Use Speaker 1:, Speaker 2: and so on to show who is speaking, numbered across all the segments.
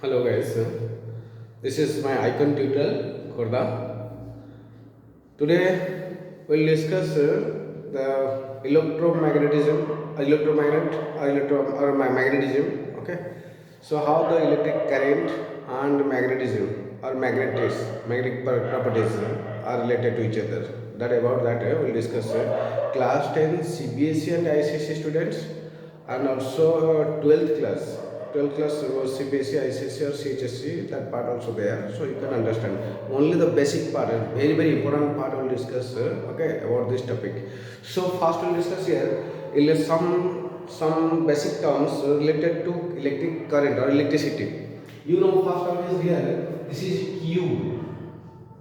Speaker 1: Hello guys, this is my icon tutor Khorda. Today we'll discuss the magnetism. Okay, so how the electric current and magnetism or magnetic properties are related to each other. That about that we'll discuss class 10 CBSE and ICSE students, and also 12th class. 12th class was CBSE, ICSE or CHSE, that part also there, so you can understand. Only the basic part, very important part we'll discuss okay, about this topic. So first we'll discuss here some basic terms related to electric current or electricity. You know, first term is here, this is Q.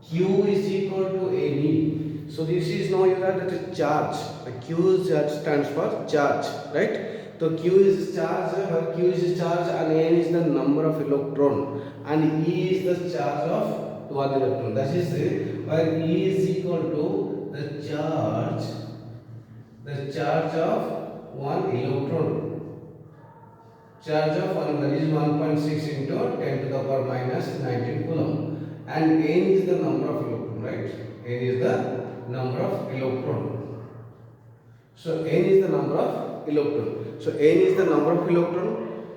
Speaker 1: Q is equal to NE. So this is now that is charge. The Q charge stands for charge, right? So Q is charge, Q is charge, and N is the number of electron, and E is the charge of one electron. That is where E is equal to the charge of one electron. Charge of one, that is 1.6 into 10 to the power minus 19 coulomb, and N is the number of electron, right? N is the number of electron. So N is the number of electron. So N is the number of electron.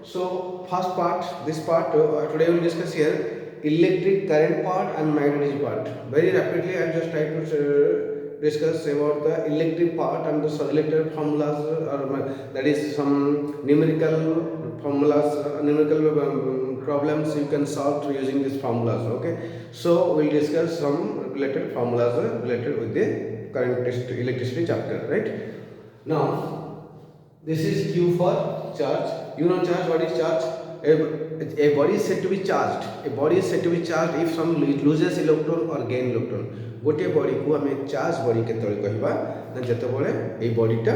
Speaker 1: So first part, this part today we will discuss here electric current part and magnetic part. Very rapidly, I will just try to discuss about the electric part and the related formulas, that is some numerical formulas, numerical problems you can solve through using these formulas. Okay, so we'll discuss some related formulas related with the current electricity chapter, right? Now, this is Q for charge. You know charge, what is charge? A body is said to be charged. A body is said to be charged if some loses electron or gain electron. गोटे body को हमें charge body केतବେଳେ कहबा ना जेतବେଳେ ए बॉडीटा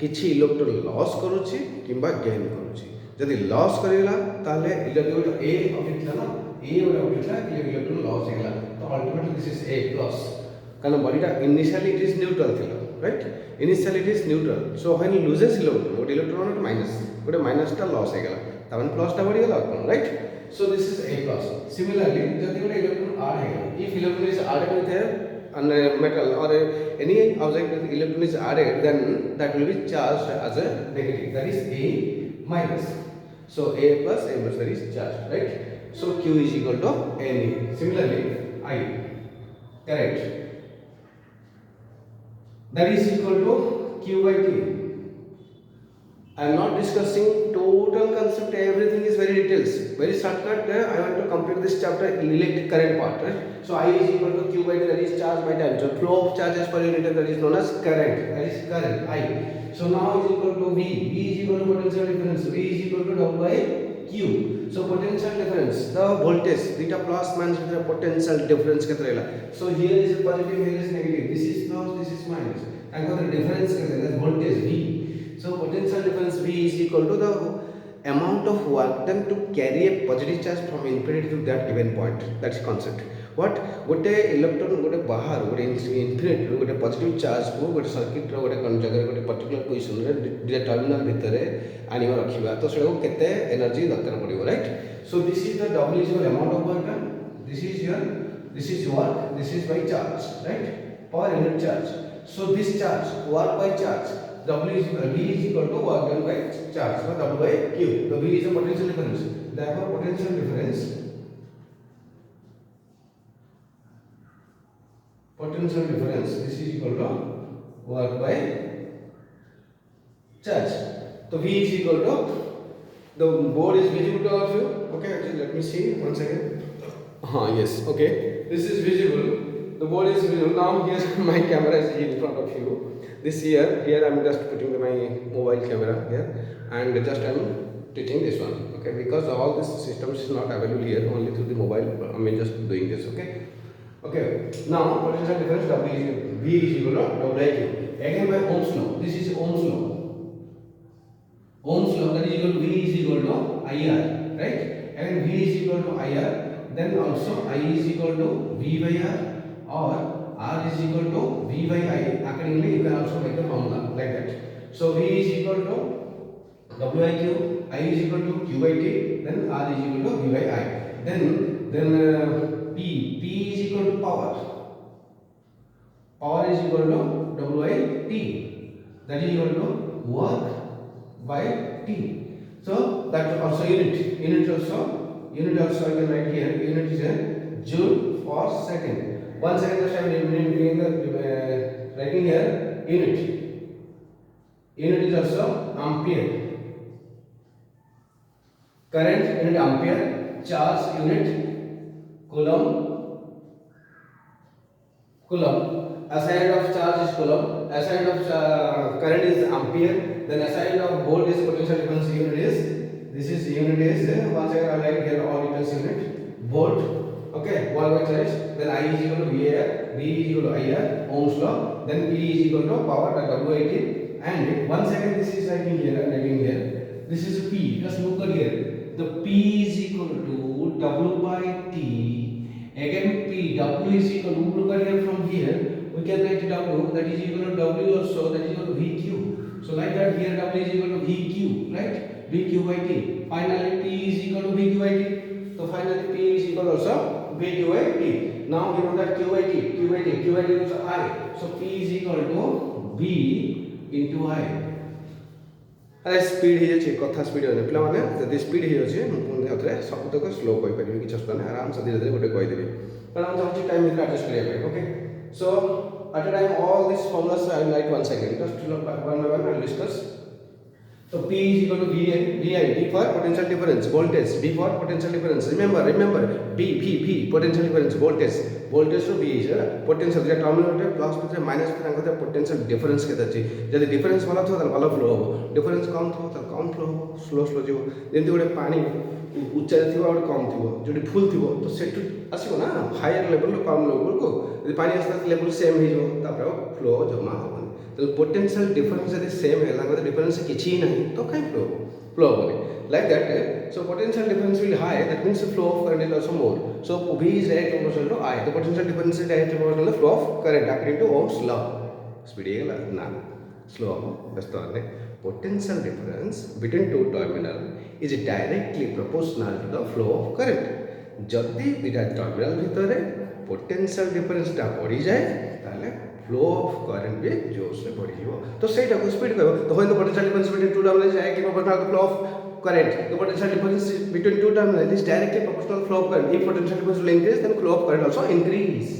Speaker 1: किछि electron loss करूछि किंबा gain करूछि. जदि loss करेला ताले इलेक्ट्रॉन ए ऑब्जेक्ट ना ए वाला ऑब्जेक्ट इलेक्ट्रॉन लॉस हेला तो ultimately this is a plus कारण बॉडीटा इनिशियली इट इज न्यूट्रल थिला, right? Initially it is neutral. So when loses electron गोटे इलेक्ट्रॉन माइनस गोटे माइनस टा लॉस हेगला तबन प्लस टा बढ़ी गेला, right? So this is A plus. Similarly, जब एक इलेक्ट्रॉन ऐड है, if electron is added with a metal or any object with electron is added, then that will be charged as a negative. That is A minus. So A plus that is charged, right? So Q is equal to NE. Similarly, I, correct. That is equal to Q by T. I am not discussing total concept, everything is very details. Very shortcut, I want to complete this chapter electric current part, right? So I is equal to Q by T, that is charge by time. So flow of charges per unit, that is known as current. That is current, I. So now is equal to V. V is equal to potential difference. V is equal to W by Q. So potential difference, the voltage, theta plus minus the potential difference kete rehla. So here is positive, here is negative. This is plus, this is minus. And the difference kete, that voltage V. So potential difference V is equal to the amount of work done to carry a positive charge from infinity to that given point. That's concept. What गोटे electron गोटे बाहर गोटे infinity गोटे positive charge को गोटे circuit रो गोटे जगह गोटे पर्टिकुलर पोजीशन रे टर्मिनल भितर आनिबा रखिबा तो सेको केते एनर्जी दरकार पड़िबो, right? So this is the W is the amount of work done. This is work, this is by charge, right? Per unit charge. So this charge work by charge, W is V is equal to work done by charge, so W by Q. So V is the potential difference. Therefore, potential difference, this is equal to work by charge. So V is equal to, the board is visible to all of you. Okay, actually let me see one second. Yes, okay. This is visible. The board is visible. Now here my camera is in front of you. This here I am just putting my mobile camera here and just I am teaching this one, okay, because all this systems is not available here, only through the mobile. I mean just doing this, okay. Now potential difference W is V is equal to W by Q. Again by Ohm's law. This is Ohm's law. Ohm's law, that is equal to V is equal to IR, right? And V is equal to IR, then also I is equal to V by R, or R is equal to V by I. Accordingly, you can also make the formula like that. So V is equal to W I Q, I is equal to Q by T, then R is equal to V by I. Then P is equal to power. Power is equal to W by T. That is equal to work by T. So that also unit. Unit also I can write here. Unit is a joule for second. 1 second just I am writing here unit. Unit is also ampere. Current unit ampere, charge unit coulomb. Assigned of charge is coulomb, assigned of current is ampere, then assigned of volt is potential difference unit is, this is unit is, once again I write here all details unit, volt, okay, 1 by charge, then I is equal to VAR, V is equal to IR, Ohm's law, then P is equal to power at WIT, and 1 second this is writing here, this is P, just look at here. The P is equal to W by T. Again P, W is equal to, look at here from here, we can write W, that is equal to W also, that is equal to VQ. So like that here W is equal to VQ, right? VQ by T. Finally P is equal to VQ by T. So finally P is equal also VQ by T. Now we know that Q by T is I. So P is equal to V into I. अरे speed हो कथा speed हो पिला माने जदि speed हो सब तक स्लो कहि परिबे कि चष्टा ने आराम से धीरे धीरे गोटे कहि देबे कारण हम चाहूँ टाइम में एडजस्ट करिया okay so at a time all this formulas I will write one second just one by one I will discuss so P is equal to VI for potential difference voltage V for potential difference remember V potential difference voltage to V is potential J terminal रे plus भितर minus भितर अंगते potential difference केते अछि जदि difference भलो थो त भलो फ्लो हो difference कम थो त कम फ्लो हो स्लो जीवो जेंति गोटे पानी ऊंचा थिबो और कम थिबो जदि फुल थिबो तो सेटु आसीबो ना हायर लेवल कम लेवल को यदि पानी आस्ता लेवल सेम हो जो तापर फ्लो जमा हो तो पोटेंशियल डिफरेंस यदि सेम है लगभग डिफरेंस किछि नहीं तो कहीं फ्लो होने like that so potential difference will high that means the flow of current is also more so V is directly proportional to I the potential difference is directly proportional to the flow of current according to Ohm's law speed है ना slow बस तो आने potential difference between two terminal is directly proportional to the flow of current जदि बिना terminal भितर potential difference टा बढ़ी जाए ताले flow of current भी जोर से बढ़ी जीवो तो सेटा को स्पीड कहबो तो when the potential difference between two terminals is directly proportional to the flow of current the potential difference between two terminals is directly proportional to the flow of current if potential difference will increase then flow of current also increase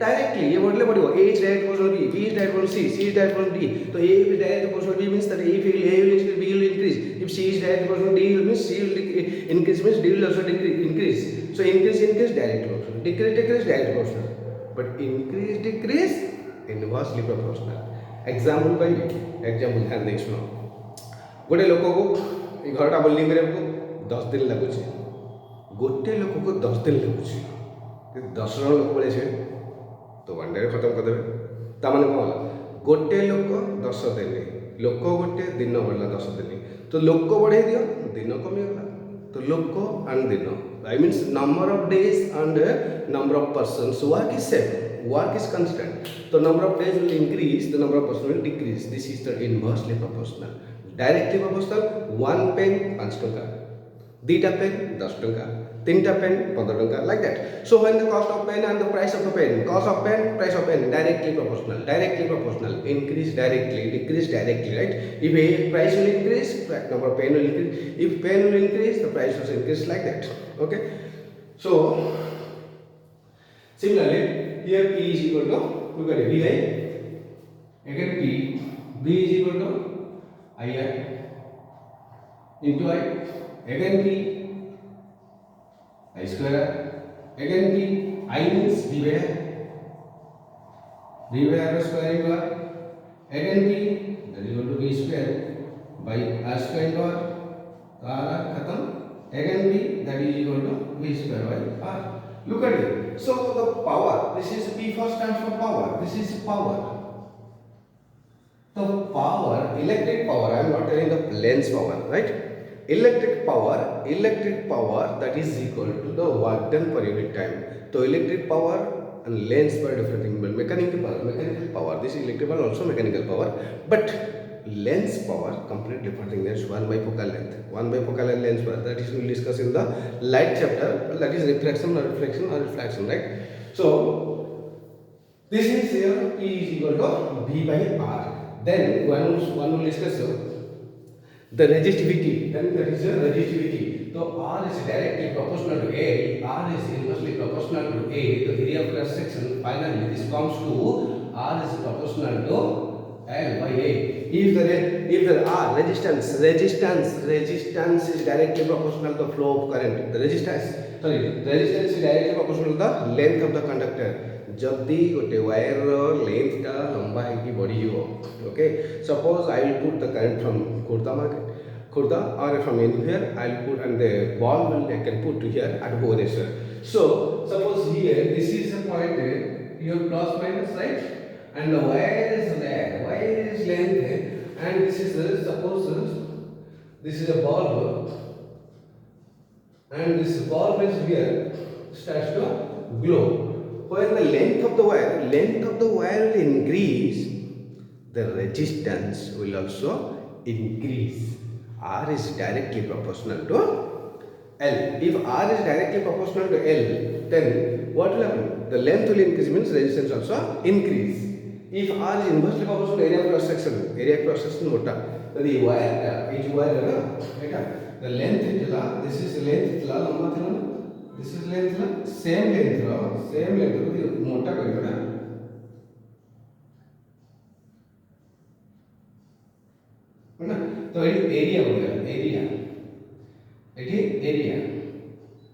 Speaker 1: directly ये बढ़ले बढ़िबो A is direct proportional to B B is direct proportional to C is direct proportional to D तो A is direct proportional to B means that A will increase B will increase if C is direct proportional to D means C will increase means D will also increase so increase direct proportional decrease direct proportional but decrease inversely proportional example भाई example ध्यान देख सुनो गोटे लोक को घरटा building करे को 10 दिन लगुच गोटे लोक को 10 दिन लगुच 10 जन लोक बोले छे तो वन डे खत्म कर देबे ता माने कोन गोटे लोक 10 दिन लोक गोटे दिन बढ़ला 10 दिन तो लोक बढ़े दियो दिन कमी गला तो लोक एंड दिन आई means number of days and number of persons work is same work is constant so number of days will increase the number of person will decrease this is the inversely proportional directly proportional one pen 5 टका दुईटा pen 10 टका तीनटा pen 15 टका like that so when the cost of pen and the price of the pen cost of pen price of pen directly proportional increase directly decrease directly right if a price will increase number of pen will increase if pen will increase the price will increase like that okay so similarly here P is equal to look at it VI again P V is equal to IR into I again P I square again P I means V by R square into R again P that is equal to V square by R square into R तो R खत्म again P that is equal to V square by R look at it so the power this is P first stands for power this is power the power electric power I am not telling the planes power right electric power that is equal to the work done per unit time so electric power and lens power different thing but mechanical power this is electric power also mechanical power but lens power completely different thing. That's 1 by focal length. 1 by focal length lens power, that is we will discuss in the light chapter, that is reflection or reflection, right? So this is here E is equal to V by R. Then one will discuss the resistivity. Then that is the resistivity. So R is directly proportional to A. R is inversely proportional to A. The area of cross section. Finally, this comes to R is proportional to L by A. If the R resistance is directly proportional to the flow of current. The resistance is directly proportional to the length of the conductor. जदि गोटे wire length टा लंबा है बढ़ी okay suppose I will put the current from Khurda or from anywhere I will put and the ball will I can put to here at Bhubaneswar. So suppose here this is a point your plus minus, right, and the wire is there, wire is length and this is the suppose this is a bulb and this bulb is here starts to glow. When the length of the wire will increase, the resistance will also increase. R is directly proportional to L. If R is directly proportional to L, then what will happen? The length will increase means resistance also increase. If R is inversely proportional to area of cross section what? The wire, each wire, the length is this is length lamba this is length same length मोटा करेगा ना है ना तो ये area हो गया area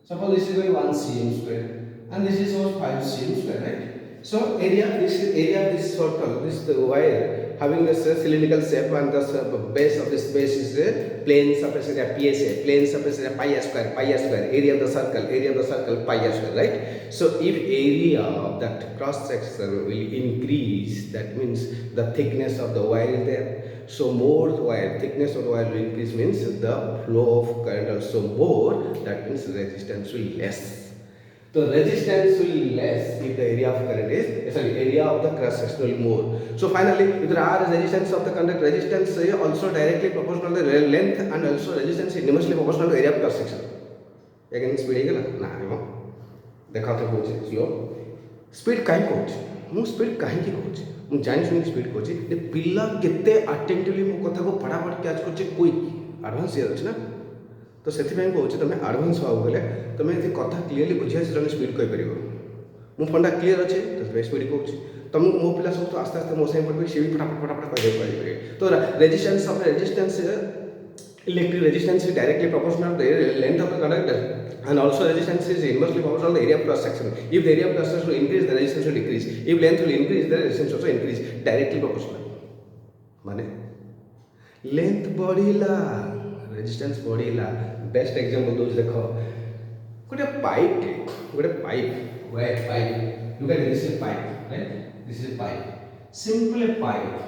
Speaker 1: suppose this is going 1 cm square and this is also 5 cm square, right? So area of this circle, this the wire having this cylindrical shape and the base of this base is plane surface area PSA, plane surface area pi square, area of the circle pi square, right? So if area of that cross section will increase, that means the thickness of the wire is there. So more thickness of the wire will increase means the flow of current also more, that means resistance will less. The resistance will less if the area of current is area of the cross section will more. So finally, if there are resistance of the conductor, resistance also directly proportional to the length and also resistance is inversely proportional to area of cross section. Again speed ना देखा तो कौन slow speed कहीं कौन मु speed कहीं की कौन मु जान सुनी स्पीड कौन जे पिल्ला केते अटेंटिवली मु कथा को फटाफट कैच करछे कोई एडवांस ये अछि ना तो से कौन तुम आडभांस हाँ गले तुम ये कथा क्लीयरली बुझे जन स्पीड कहीपर मो फंडा क्लीयर अच्छे तो स्पीड कहूँ तुमको मो पिला सब तो आस्ते आस्ते मो साइड पढ़े सी भी फटाफट कह तो resistance electric resistance is directly proportional to the length of the conductor and also resistance is inversely proportional to the area of cross section. If the area of cross section will increase, the resistance will decrease. If length will increase, the resistance also increase. Directly proportional. माने length बढ़िला resistance बढ़िला. Best example दोस्त देखो गोटे pipe wire pipe. Look at this is pipe, right? This is pipe. Simple pipe.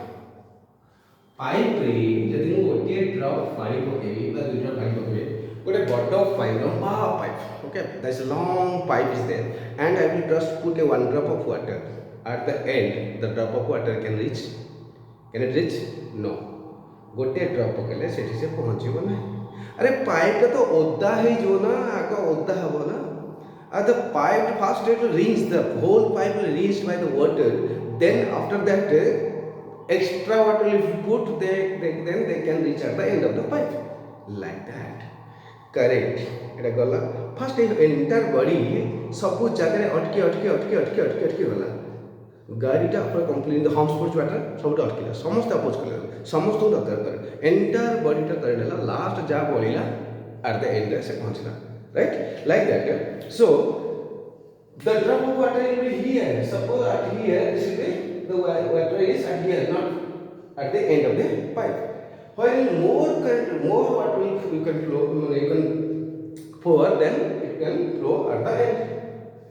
Speaker 1: Pipe रे जदि मु गोटे drop पानी पकेबी बा दुई ड्रॉप पानी पकेबी गोटे बड़ पाइप लंबा pipe okay that is long pipe is there and I will just put a one drop of water at the end the drop of water can it reach no गोटे drop पकेले सेठी से पहुंचबो ना अरे pipe तो ओदा हे जो ना आको ओदा हबो ना at the pipe first it will reach the whole pipe will reached by the water then after that extra water if you put then they can reach at the end of the pipe like that correct eta gala first entire body सब जगह अटकी गला गाड़ीटा पूरा complete the hums put water सब अटकिला समस्त oppose कले समस्त दरकार कर एंटायर बॉडीटा करनेला लास्ट जा बोलिला एट द एंड से पहुंचला right like that so the drop of water will be here suppose at here this will be the water is at here not at the end of the pipe while more current more water you can flow you can pour then it can flow at the end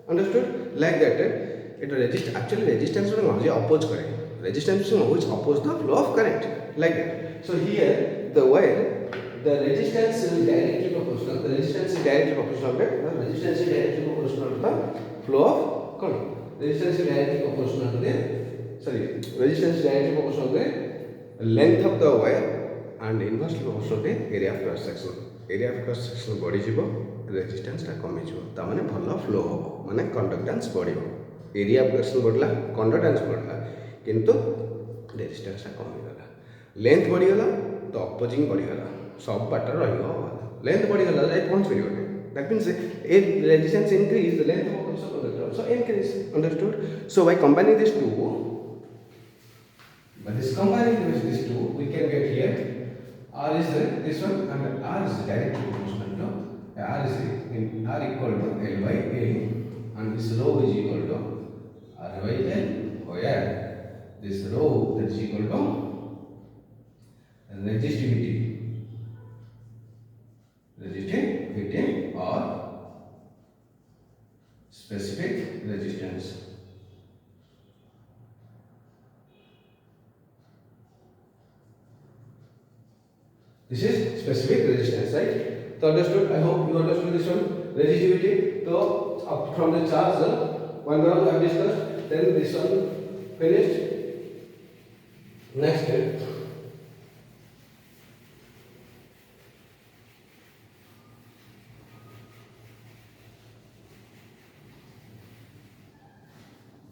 Speaker 1: understood like that it resist actually resistance will not oppose current resistance which oppose the flow of current like that so here the wire the resistance is directly proportional to the flow of current resistance is directly proportional to the
Speaker 2: length of the wire and inversely proportional to area of cross section area of cross section बढ़ी जीवो रेजिस्टेंसटा कमी जीवो ता माने भलो flow हो माने conductance बढ़िबो area of cross बढ़ला कंडक्टेंस बढ़ला किंतु रेजिस्टेंसटा कमी गला लेंथ बढ़ी गला तो अपोजिंग बढ़ी गला सब बाटर रहिबो लेंथ बढ़ी गला जाय पहुंच परिबो that means if resistance increase the length of also conductor also increase understood so by combining these two
Speaker 1: But this combining with these two, we can get here R is this one and R is directly proportional to R is in R equal to L by A and this rho is equal to R by L where this rho that is equal to resistivity or specific resistance. This is specific resistance, right? So understood? I hope you understood this one. Resistivity. So up from the charge, one round I have discussed. Then this one finished. Next.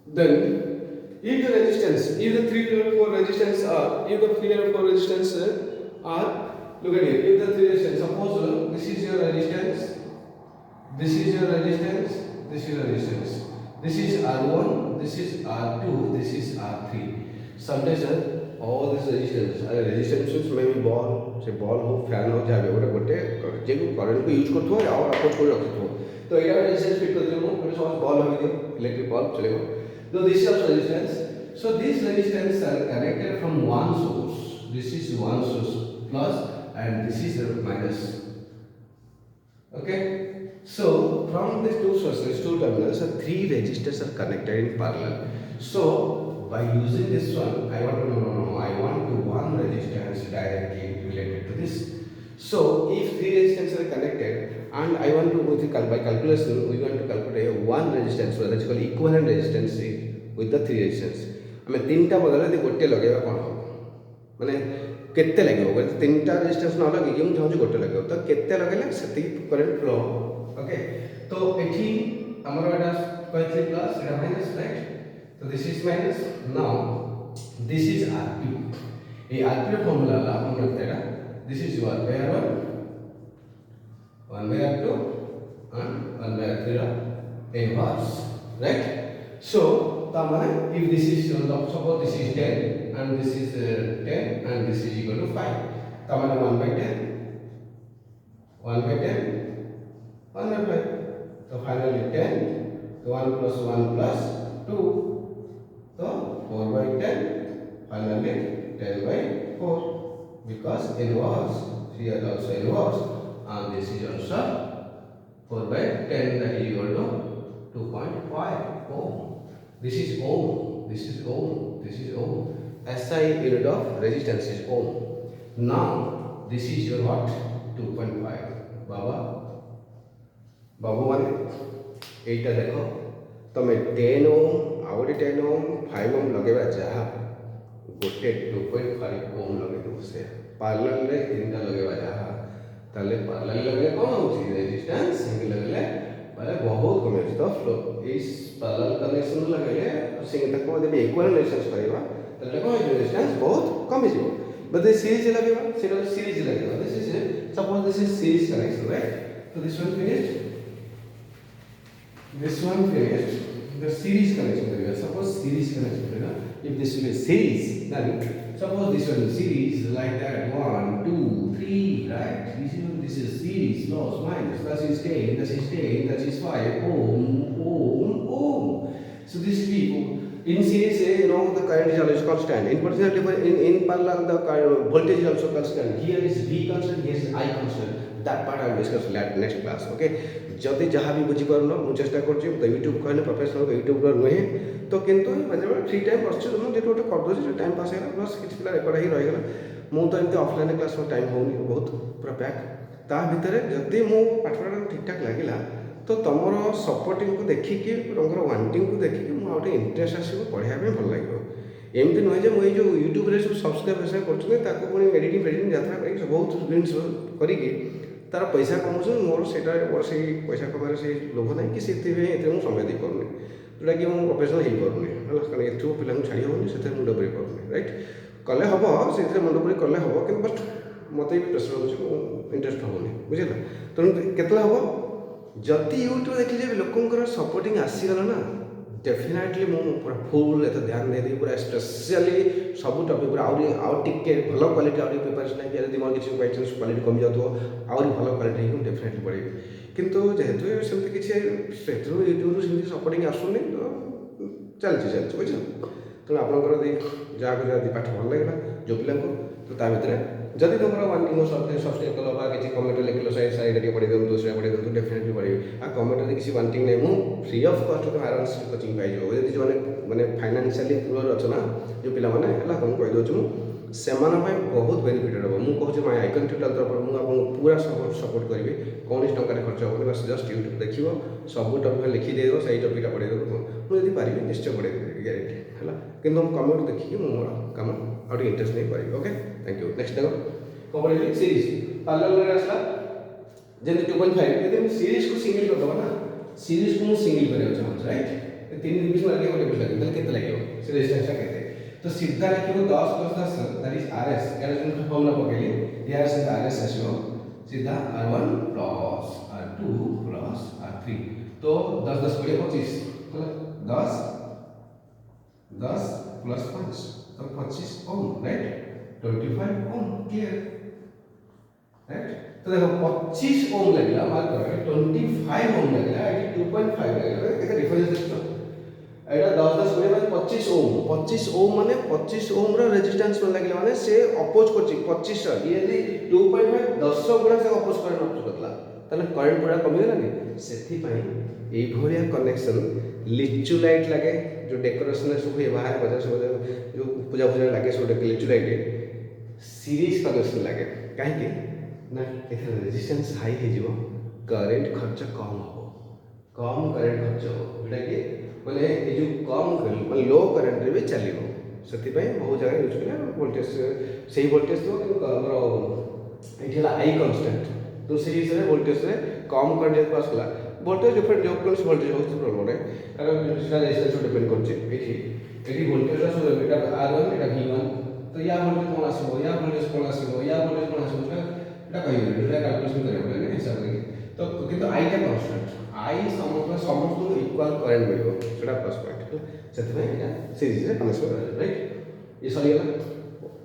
Speaker 1: Then, if the resistance, if the 3 and 4 resistance are, if the 3 and 4 resistance are, look at here, if the 3 resistance, suppose this is your resistance, this is your resistance, this is your resistance, this is R1, this is R2, this is R3. Sometimes all these resistances may be ball, say ball हो, fan हो, जहाँ भी होगा गोटे जेको current को use करते हो या और अपोज कर रखते हो तो ये रेजिस्टेंस फिट कर दियो मैं समझ बॉल हो गया इलेक्ट्रिक बॉल चलेगा so this is resistance so these resistance are connected from one source this is one source plus and this is the minus okay so from these two sources two terminals three resistors are connected in parallel so by using this one I want to I want to one resistance directly related to this so if three resistances are connected and I want to go to by calculation we want to calculate one resistance that is called equivalent resistance with the three resistance हमें तीनटा बदल दे गोटे लगेगा कौन हो माने केते लगेगा अगर तीनटा रेजिस्टेंस न लगे कि हम चाहूँ गोटे लगेगा तो केते लगेला सेति करंट फ्लो ओके तो एठी हमर एटा कहथि प्लस एटा minus right so this is minus now this is R2 ए R2 फॉर्मूला ला हम रखते हैं this is your by R1 1 by R2 and 1 by R3 inverse right so tamane if this is suppose this is 10 and this is 10 and this is equal to 5 tamane 1 by 10 1 by 10 1 by 5 so finally 10 so 1 plus 1 plus 2 so 4 by 10 finally 10 by 4 because inverse here also inverse and this is also 4 by 10 that is equal to 2.5 ohm. This is ohm. This is ohm. This is ohm. SI unit of resistance is ohm. Now this is your what? 2.5. बाबू माने एटा देखो तमे 10 ओम आउटे 10 ओम 5 ओम लगेबा जहा गोटे 2.5 ओम लगे दो से parallel रे तीनटा लगेबा जहा ताले पैरेलल लगे कोन होची रेजिस्टेंस सिंगल लगले माने बहुत कम है तो फ्लो इस पैरेलल कनेक्शन लगले सिंगल तक को जब इक्वल रेजिस्टेंस करबा ताले कोन रेजिस्टेंस बहुत कम हिजो बट दिस सीरीज लगेबा सेटा सीरीज लगेबा this is suppose this is series connection right so this one finished the series connection करेगा suppose series connection करेगा if this will be series then suppose this one series like that 1 2 3 right this is series plus minus that is 10 that is 10 that is 5 ohm so this people in series the current is always constant in particular in parallel the voltage is also constant here is V constant here is I constant that part I will discuss next class okay जदि जहाँ भी बुझी पारन मु चेष्टा करछि तो YouTube कहने प्रोफेशनल यूट्यूब नुहे तो किंतु मजे फ्री टाइम बस तुम जेट गोटे कर दो टाइम पास है प्लस किसी पिला रेकर्ड ही रहीगला मु तो एमती ऑफलाइन क्लास में टाइम होनी बहुत पूरा पैक ता भितर जदि मु पाठपढ़ा ठीक ठाक लगिला तो तुमर सपोर्टिंग को देखिकी तुमर वांटिंग को देखिकी मु आउटे इंटरेस्ट आसीबो पढ़िया में भल लागिबो
Speaker 2: एमती नुहे जो मुझे जो यूट्यूब रे सब सब्सक्राइब कर एडिटिंग फेडिटिंग यात्रा कर बहुत जिन करी तार पैसा कमाऊँ मोर से पैसा कमार से लोभ ना कि मुझे समय दे पारे जोटा कि मुझे प्रोफेसनल हो पारे है कारण एथु पिला छाड़ी हेनी से मुंड पूरी पारे राइट कले हम से मुंड पूरी कले हम कि बट मत भी प्रेसर हो इंटरेस्ट होनी बुझेगा तेणु केतला हम जदि यूट्यूब देखिए लोकंर सपोर्टिंग आसीगला ना डेफिनेटली मुझे पूरा फुल एत ध्यान दे पूरा स्पेशली सब टपिक पूरा आउ टिके भल क्वालिटी आउट प्रिपेरेसन है जब मोर किसी बाई चान्स क्वालिटी कमी जाऊ आहरी भल क्वालिटी ही डेफिनेटली पढ़ेगी किंतु जेहेतु सेमती किसी यूट्यूब से सपोर्टिंग आसुनी तो चलती बुझ तेणु आपंकर जहाँ पाठ भल लगे जो पिला तो ता भर जदि तुम वार्निंग सब्सक्राइब कल किसी कमेंट लिखल साइड पढ़ी दिखाँ से पढ़ी दिखाँ डेफिनेटली पढ़ी आ कमेंट किसी वार्निंग नहीं मुझे फ्री ऑफ कॉस्ट तुम आराम से कोचिंग पाई जब जो मैंने फाइनान्शियली पुअर अच्छे ना जो पिलाने तुमको कहीदे से बहुत बेनिफिटेड हम मुझे कहूँ माय आइकन ट्यूटोरियल तरफ मुझे पूरा सपोर्ट करी कौन टकर खर्च हेनी बस जस्ट यूट्यूब देख सब टपिक लिखिदे से टपिकटा पढ़े मुझे पारि निश्चय पढ़े ग्यारंटी है कि कमेंट देखिए मुझे मोर कम आउट इंटरेस्ट नहीं पारि ओके थैंक यू नेक्स्ट देखो कौन पढ़ी सीरीज पार्लर आसला जैसे 2.5 यदि सीरीज को सिंगल करदे ना सीरीज को मुझे सिंगल करने चाहूँ राइट 3 डिवीजन लगे 1 डिवीजन लगे केते लगे से रेजिस्टेंस केते तो सीधा लिखिबो 10 + 10 दैट इज आरएस यार जो फॉर्मूला पकेली यार से आरएस आसीबो सीधा r1 + r2 + r3 तो 10 10 20 25 तो 10 10 + 5 तो 25 ओम राइट 25 ओम क्लियर राइट तो देखो 25 ओम लगला मार्क करो 25 ओम लगला एटी 2.5 लगला एका डिफरेंस देखो एटा 10 10 20 माने 25 ओम माने 25 ओम रो रेजिस्टेंस में लगला माने से अपोज करछि 25 ये यदि 2.5 10 गुणा से अपोज करे नष्ट करला तने करंट पूरा कमी गेला नि सेथि पई एई भलिया कनेक्शन लिचु लाइट लागे जो डेकोरेशन सब ये बाहर बाजार सब जो पूजा पूजा लागे सब लिचु लाइट सीरीज कनेक्शन लागे काहे कि ना एथर रेजिस्टेंस हाई हे जिवो करंट खर्च कम हो कम करंट खर्च हो जोटा कि माने ए जो कम माने लो करंट रे भी चलिबो सेति पई बहुत जगह यूज करे वोल्टेज सही वोल्टेज तो हमर एठला आई कांस्टेंट तो सीरीज रे वोल्टेज रे कम करंट पास कला वोल्टेज डिफरेंट जो कोन वोल्टेज हो प्रॉब्लम है कारण इसका रेजिस्टेंस डिपेंड करछि एठी वोल्टेज रा सब एटा R1 एटा V1 तो या वोल्टेज कोन आसीबो या वोल्टेज कोन आसीबो या वोल्टेज कोन आसीबो এটা কই এটা ক্যালকুলেশন করে বলে না হিসাব করে তো কিন্তু আইটা কনস্ট্যান্ট আই সমস্ত ইকুয়াল কারেন্ট মিলবো সেটা প্লাস পয়েন্ট সেটা এটা সিরিজ রে কনেকশন করা রাইট ये sorry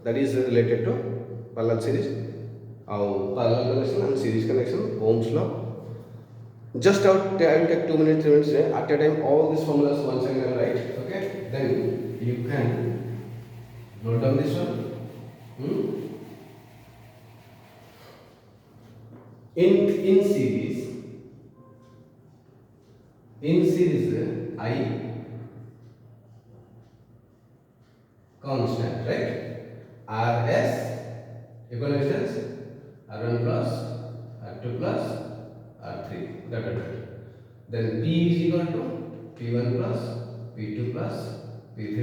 Speaker 2: that is related to parallel series और parallel connection and series connection Ohm's law just out time take 2 minutes 3 minutes at a time all these formulas once again I write okay then you can note down this one in series I constant right rs equal resistance r1 plus r2 plus r3 that then p is equal to p1 plus p2 plus p3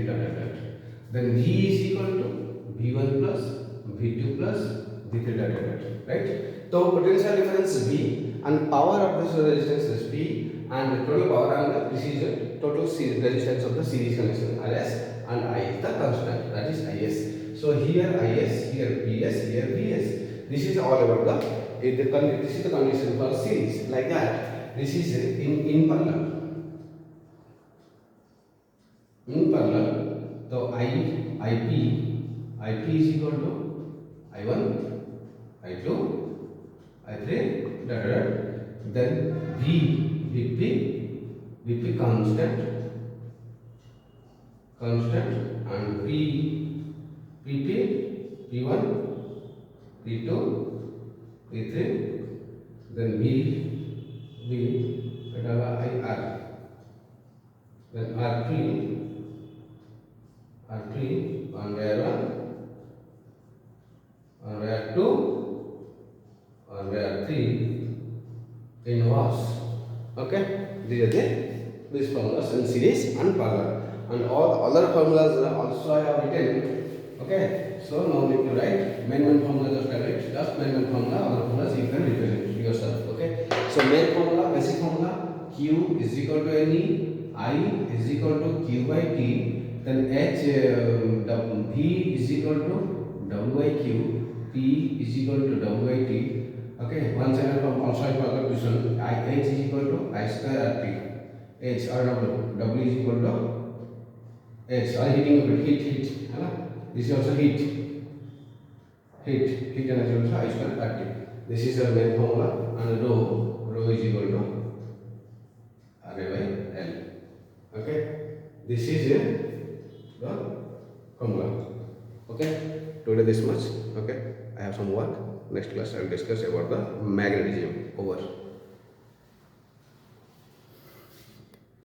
Speaker 2: then v is equal to v1 plus v2 plus v3 right. So potential difference V and power of this resistance is V and the total power and this is the total resistance of the series connection Rs and I is the constant that is Is. So here Is, here Ps, here Vs. This is all about this is the condition for series like that. This is in parallel. In parallel, so Ip is equal to I1, I2. I3 then Vp constant and Pp P1 P2 P3 then V IR then R3 on R1 on R2 on R3 inverse okay these are these formulas in series and parallel and all the other formulas also I have written. Okay, so no need to write main formula, just write just main formula, other formulas you can represent yourself. Okay, so main formula, basic formula, Q is equal to Ne, I is equal to Q by T, then V is equal to W by Q, P is equal to W by T. Okay, one second from also I forgot this one. H is equal to I square RT. H or W. W is equal to H. Or heating of it. Heat. This is also heat. Heat energy also I square RT. This is the main formula, and rho is equal to RA by L. Okay. This is the formula. Okay. Today this much. Okay. I have some work. Next class I will discuss about the magnetism. Over.